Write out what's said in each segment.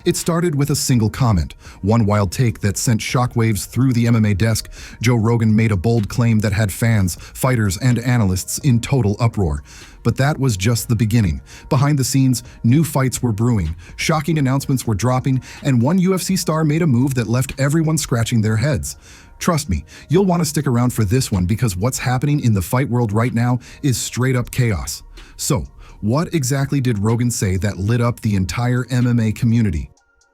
It started with a single comment, one wild take that sent shockwaves through the MMA desk. Joe Rogan made a bold claim that had fans, fighters, and analysts in total uproar. But that was just the beginning. Behind the scenes, new fights were brewing, shocking announcements were dropping, and one UFC star made a move that left everyone scratching their heads. Trust me, you'll want to stick around for this one because what's happening in the fight world right now is straight up chaos. So, what exactly did Rogan say that lit up the entire MMA community?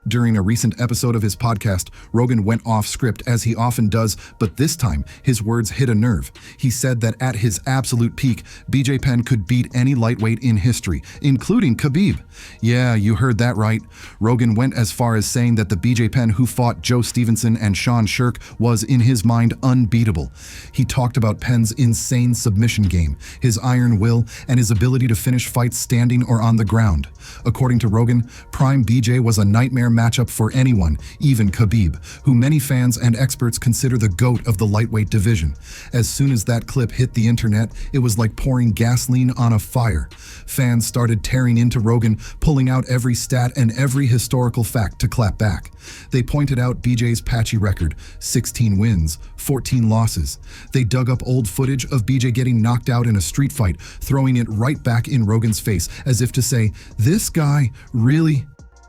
During a recent episode of his podcast, Rogan went off script as he often does, but this time his words hit a nerve. He said that at his absolute peak, BJ Penn could beat any lightweight in history, including Khabib. Yeah, you heard that right. Rogan went as far as saying that the BJ Penn who fought Joe Stevenson and Sean Sherk was, in his mind, unbeatable. He talked about Penn's insane submission game, his iron will, and his ability to finish fights standing or on the ground. According to Rogan, Prime BJ was a nightmare matchup for anyone, even Khabib, who many fans and experts consider the GOAT of the lightweight division. As soon as that clip hit the internet, it was like pouring gasoline on a fire. Fans started tearing into Rogan, pulling out every stat and every historical fact to clap back. They pointed out BJ's patchy record, 16 wins, 14 losses. They dug up old footage of BJ getting knocked out in a street fight, throwing it right back in Rogan's face, as if to say, "This guy, really?"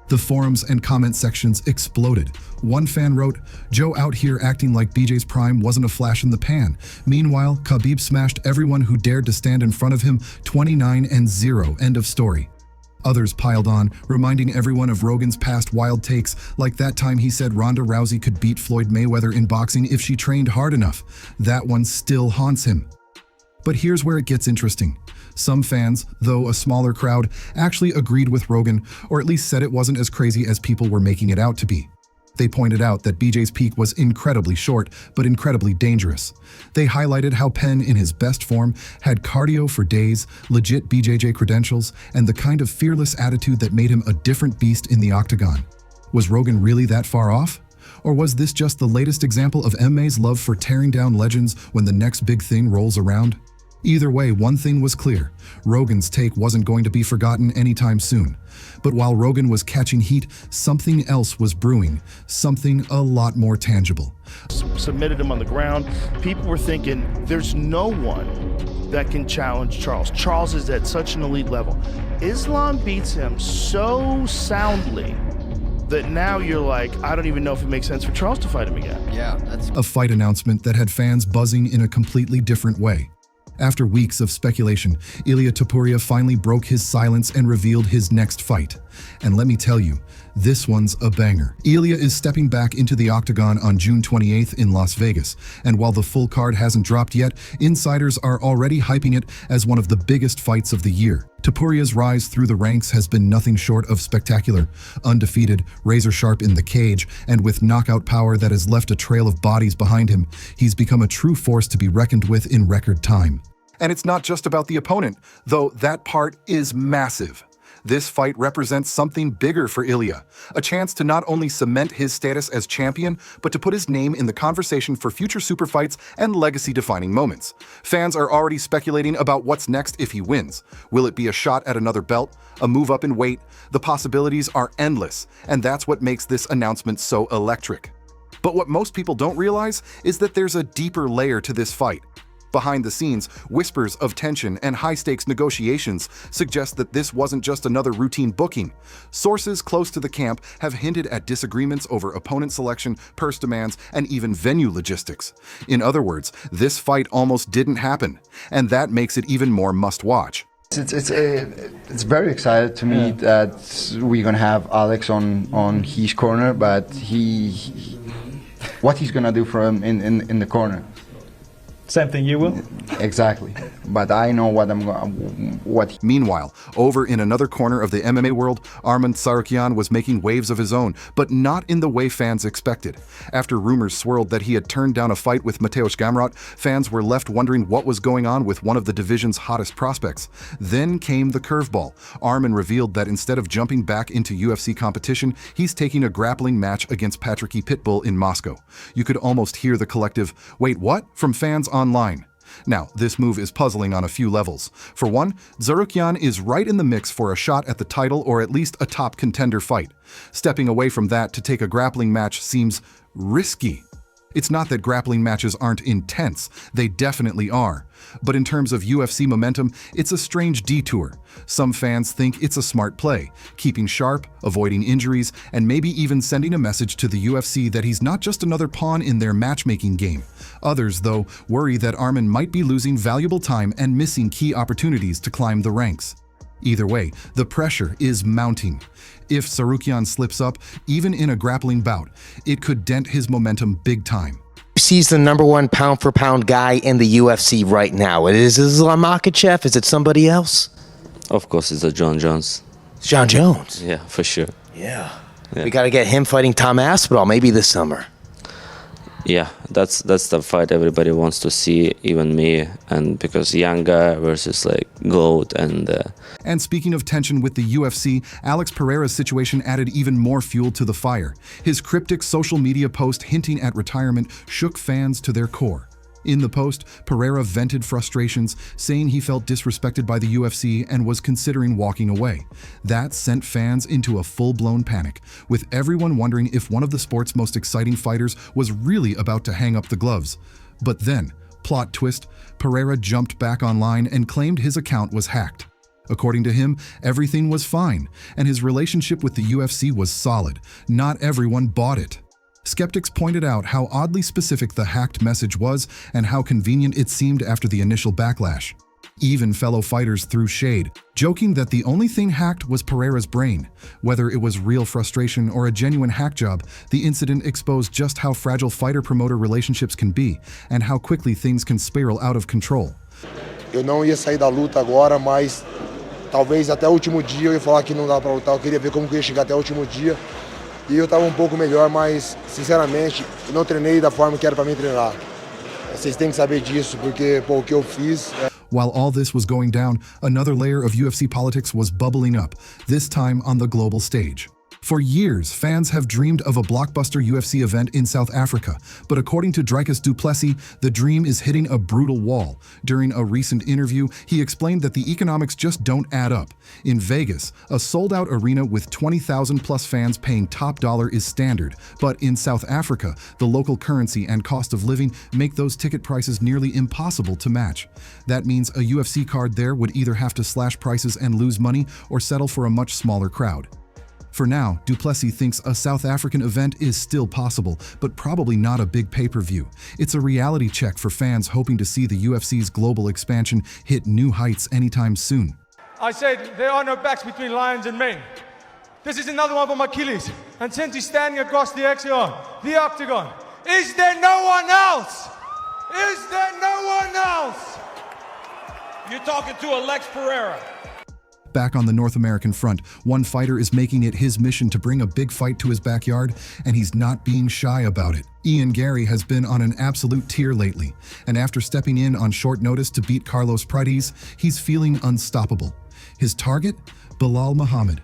The forums and comment sections exploded. One fan wrote, "Joe out here acting like BJ's prime wasn't a flash in the pan. Meanwhile, Khabib smashed everyone who dared to stand in front of him, 29-0, end of story." Others piled on, reminding everyone of Rogan's past wild takes, like that time he said Ronda Rousey could beat Floyd Mayweather in boxing if she trained hard enough. That one still haunts him. But here's where it gets interesting. Some fans, though a smaller crowd, actually agreed with Rogan, or at least said it wasn't as crazy as people were making it out to be. They pointed out that BJ's peak was incredibly short, but incredibly dangerous. They highlighted how Penn, in his best form, had cardio for days, legit BJJ credentials, and the kind of fearless attitude that made him a different beast in the octagon. Was Rogan really that far off? Or was this just the latest example of MMA's love for tearing down legends when the next big thing rolls around? Either way, one thing was clear. Rogan's take wasn't going to be forgotten anytime soon. But while Rogan was catching heat, something else was brewing, something a lot more tangible. Submitted him on the ground. People were thinking, there's no one that can challenge Charles. Charles is at such an elite level. Islam beats him so soundly that now you're like, I don't even know if it makes sense for Charles to fight him again. Yeah, that's a fight announcement that had fans buzzing in a completely different way. After weeks of speculation, Ilia Topuria finally broke his silence and revealed his next fight. And let me tell you, this one's a banger. Ilia is stepping back into the octagon on June 28th in Las Vegas, and while the full card hasn't dropped yet, insiders are already hyping it as one of the biggest fights of the year. Topuria's rise through the ranks has been nothing short of spectacular. Undefeated, razor-sharp in the cage, and with knockout power that has left a trail of bodies behind him, he's become a true force to be reckoned with in record time. And it's not just about the opponent, though that part is massive. This fight represents something bigger for Ilia, a chance to not only cement his status as champion, but to put his name in the conversation for future super fights and legacy-defining moments. Fans are already speculating about what's next if he wins. Will it be a shot at another belt, a move up in weight? The possibilities are endless, and that's what makes this announcement so electric. But what most people don't realize is that there's a deeper layer to this fight. Behind the scenes, whispers of tension and high-stakes negotiations suggest that this wasn't just another routine booking. Sources close to the camp have hinted at disagreements over opponent selection, purse demands, and even venue logistics. In other words, this fight almost didn't happen, and that makes it even more must-watch. It's very excited to me that we're gonna have Alex on his corner, but what he's gonna do for him in the corner. Same thing you will? Exactly. But I know what. Meanwhile, over in another corner of the MMA world, Arman Tsarukyan was making waves of his own, but not in the way fans expected. After rumors swirled that he had turned down a fight with Mateusz Gamrot, fans were left wondering what was going on with one of the division's hottest prospects. Then came the curveball. Arman revealed that instead of jumping back into UFC competition, he's taking a grappling match against Patricky Pitbull in Moscow. You could almost hear the collective, "Wait, what?" from fans online. Now, this move is puzzling on a few levels. For one, Tsarukyan is right in the mix for a shot at the title or at least a top contender fight. Stepping away from that to take a grappling match seems risky. It's not that grappling matches aren't intense, they definitely are. But in terms of UFC momentum, it's a strange detour. Some fans think it's a smart play, keeping sharp, avoiding injuries, and maybe even sending a message to the UFC that he's not just another pawn in their matchmaking game. Others, though, worry that Arman might be losing valuable time and missing key opportunities to climb the ranks. Either way, the pressure is mounting. If Tsarukyan slips up, even in a grappling bout, it could dent his momentum big time. He's the #1 pound-for-pound guy in the UFC right now. Is Islam Makhachev? Is it somebody else? Of course, it's a John Jones. It's John Jones. Yeah, for sure. Yeah. We got to get him fighting Tom Aspinall maybe this summer. Yeah, that's the fight everybody wants to see, even me, and because young guy versus like GOAT And speaking of tension with the UFC, Alex Pereira's situation added even more fuel to the fire. His cryptic social media post hinting at retirement shook fans to their core. In the post, Pereira vented frustrations, saying he felt disrespected by the UFC and was considering walking away. That sent fans into a full-blown panic, with everyone wondering if one of the sport's most exciting fighters was really about to hang up the gloves. But then, plot twist, Pereira jumped back online and claimed his account was hacked. According to him, everything was fine, and his relationship with the UFC was solid. Not everyone bought it. Skeptics pointed out how oddly specific the hacked message was and how convenient it seemed after the initial backlash. Even fellow fighters threw shade, joking that the only thing hacked was Pereira's brain. Whether it was real frustration or a genuine hack job, the incident exposed just how fragile fighter-promoter relationships can be and how quickly things can spiral out of control. Eu não ia sair da luta agora, mas talvez até o último dia eu ia falar que não dá para lutar. Eu queria ver como que eu ia chegar até o último dia. E eu estava pouco melhor, mas sinceramente eu não treinei da forma que era para mim treinar. Vocês têm que saber disso, porque o que eu fiz. While all this was going down, another layer of UFC politics was bubbling up, this time on the global stage. For years, fans have dreamed of a blockbuster UFC event in South Africa, but according to Dricus du Plessis, the dream is hitting a brutal wall. During a recent interview, he explained that the economics just don't add up. In Vegas, a sold-out arena with 20,000-plus fans paying top dollar is standard, but in South Africa, the local currency and cost of living make those ticket prices nearly impossible to match. That means a UFC card there would either have to slash prices and lose money or settle for a much smaller crowd. For now, du Plessis thinks a South African event is still possible, but probably not a big pay-per-view. It's a reality check for fans hoping to see the UFC's global expansion hit new heights anytime soon. I said there are no backs between lions and men. This is another one from Achilles. And since he's standing across the octagon, is there no one else? Is there no one else? You're talking to Alex Pereira. Back on the North American front, one fighter is making it his mission to bring a big fight to his backyard, and he's not being shy about it. Garry has been on an absolute tear lately, and after stepping in on short notice to beat Carlos Prates, he's feeling unstoppable. His target? Belal Muhammad.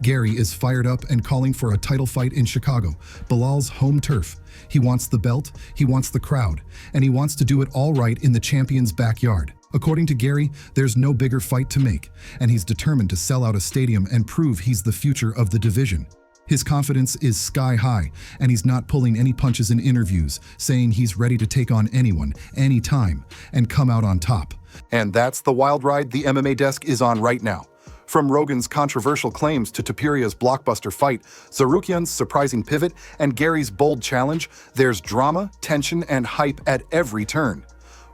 Garry is fired up and calling for a title fight in Chicago, Belal's home turf. He wants the belt, he wants the crowd, and he wants to do it all right in the champion's backyard. According to Garry, there's no bigger fight to make, and he's determined to sell out a stadium and prove he's the future of the division. His confidence is sky high, and he's not pulling any punches in interviews, saying he's ready to take on anyone, anytime, and come out on top. And that's the wild ride the MMA desk is on right now. From Rogan's controversial claims to Topuria's blockbuster fight, Tsarukyan's surprising pivot, and Garry's bold challenge, there's drama, tension, and hype at every turn.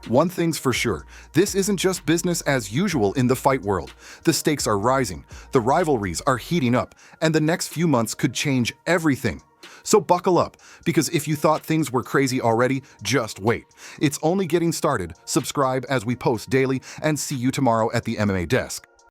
One thing's for sure, this isn't just business as usual in the fight world. The stakes are rising, the rivalries are heating up, and the next few months could change everything. So buckle up, because if you thought things were crazy already, just wait. It's only getting started. Subscribe as we post daily, and see you tomorrow at the MMA desk.